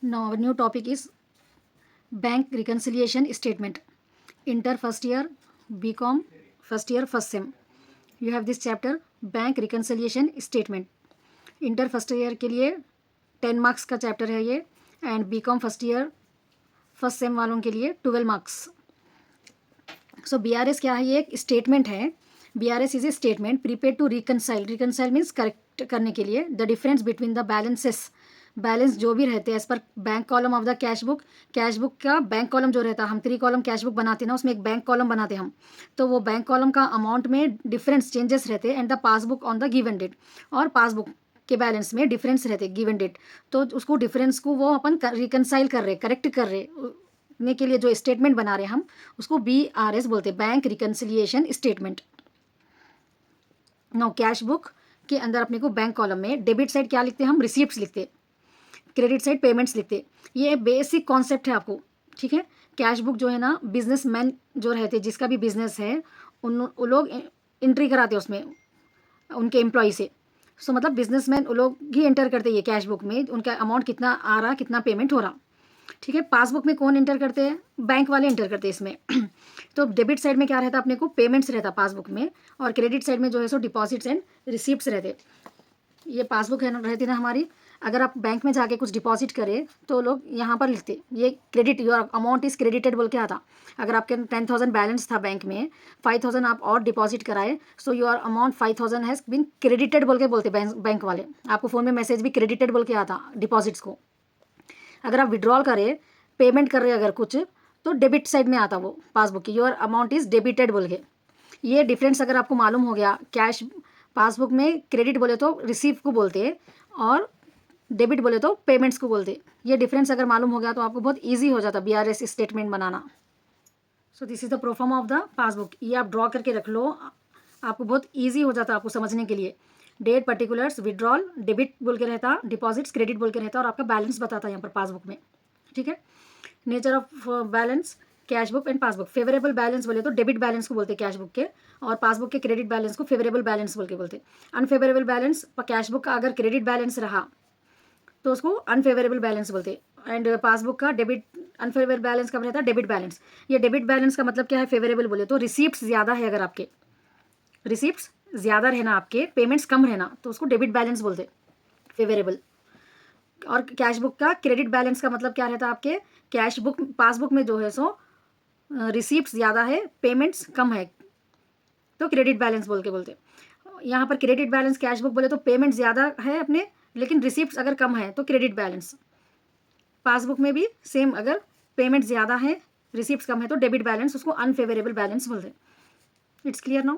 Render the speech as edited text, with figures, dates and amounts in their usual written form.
Now our new topic is bank reconciliation statement. Inter first year, BCom first year, first sem. You have this chapter bank reconciliation statement. Inter first year के लिए 10 marks का chapter है ये, and BCom first year first sem वालों के लिए 12 marks. सो BRS क्या है? ये एक स्टेटमेंट है. BRS is a statement prepared to reconcile. Reconcile means correct करने के लिए the difference between the balances. Balance जो भी रहते हैं एज पर bank column of the cash book. Cash book का बैंक कॉलम जो रहता है, हम 3 कॉलम कैश बुक बनाते हैं ना, उसमें एक बैंक कॉलम बनाते हैं हम. तो वो बैंक कॉलम का अमाउंट में डिफरेंस चेंजेस रहते हैं and the passbook on the given date. और पासबुक के बैलेंस में डिफरेंस रहते गिवन डेट. तो उसको डिफरेंस को वो अपन रिकनसाइल कर रहे, करेक्ट कर रहे ने के लिए जो स्टेटमेंट बना रहे हम, उसको BRS बोलते हैं, bank reconciliation statement. No cash book के अंदर अपने को बैंक कॉलम में डेबिट साइड क्या लिखते हैं हम? रिसीप्ट्स लिखते. क्रेडिट साइड पेमेंट्स लिखते. ये बेसिक कॉन्सेप्ट है आपको, ठीक है. कैश बुक जो है ना, बिजनेसमैन जो रहते, जिसका भी बिजनेस है, वो लोग एंट्री कराते उसमें उनके एम्प्लॉय से. सो मतलब बिजनेसमैन वो लोग ही एंटर करते ये कैश बुक में, उनका अमाउंट कितना आ रहा, कितना पेमेंट हो रहा, ठीक है. पासबुक में कौन एंटर करते हैं? बैंक वाले एंटर करते हैं इसमें. तो डेबिट साइड में क्या रहता है अपने को? पेमेंट्स रहता पासबुक में. और क्रेडिट साइड में जो है सो डिपॉजिट्स एंड रिसीप्ट्स रहते. ये पासबुक है रहती ना हमारी. अगर आप बैंक में जाके कुछ डिपॉजिट करें तो लोग यहाँ पर लिखते ये credit, your amount is credited बोल के आता. अगर आपके 10,000 बैलेंस था बैंक में, 5,000 आप और डिपॉजिट कराए, so your amount 5,000 has been credited बोल के बोलते बैंक वाले. आपको फ़ोन में मैसेज भी क्रेडिटेड बोल के आता डिपॉजिट्स को. अगर आप विड्रॉल करें, पेमेंट कर रहे अगर कुछ, तो डेबिट साइड में आता वो पासबुक की, योर अमाउंट इज़ डेबिटेड बोल के. ये डिफरेंस अगर आपको मालूम हो गया, कैश पासबुक में क्रेडिट बोले तो रिसीव को बोलते और डेबिट बोले तो पेमेंट्स को बोलते. ये डिफरेंस अगर मालूम हो गया तो आपको बहुत इजी हो जाता BRS statement banana. So this is the proforma of the passbook. ये आप ड्रॉ करके रख लो, आपको बहुत इजी हो जाता आपको समझने के लिए. डेट, पर्टिकुलर्स, विड्रॉल, डेबिट बोल के रहता, डिपॉजिट्स क्रेडिट बोल के रहता, और आपका बैलेंस बताता है यहाँ पर पासबुक में, ठीक है. Nature of balance, cash book and passbook. Favourable balance बोले तो डेबिट बैलेंस को बोलते हैं कैश बुक के, और पासबुक के क्रेडिट बैलेंस को फेवरेबल बैलेंस बोल के बोलते. अनफेवरेबल बैलेंस, कैश बुक का अगर क्रेडिट बैलेंस रहा तो उसको अनफेवरेबल बैलेंस बोलते. एंड पासबुक का डेबिट अनफेवरेबल बैलेंस कब रहता है? Debit balance. ये डेबिट बैलेंस का मतलब क्या है? फेवरेबल बोले तो रिसीप्ट्स ज़्यादा है, अगर आपके रिसीप्ट्स ज़्यादा रहना, आपके पेमेंट्स कम रहना, तो उसको डेबिट बैलेंस बोलते, फेवरेबल. और कैश बुक का क्रेडिट बैलेंस का मतलब क्या रहता है? आपके कैश बुक पासबुक में जो है सो रिसीप्ट्स ज़्यादा है, पेमेंट्स कम है, तो क्रेडिट बैलेंस बोल के बोलते. यहाँ पर क्रेडिट बैलेंस कैश बुक बोले तो पेमेंट ज़्यादा है अपने, लेकिन रिसिप्ट्स अगर कम है तो क्रेडिट बैलेंस. पासबुक में भी सेम, अगर पेमेंट ज़्यादा है, रिसिप्ट्स कम है, तो डेबिट बैलेंस, उसको अनफेवरेबल बैलेंस बोलते. It's clear now.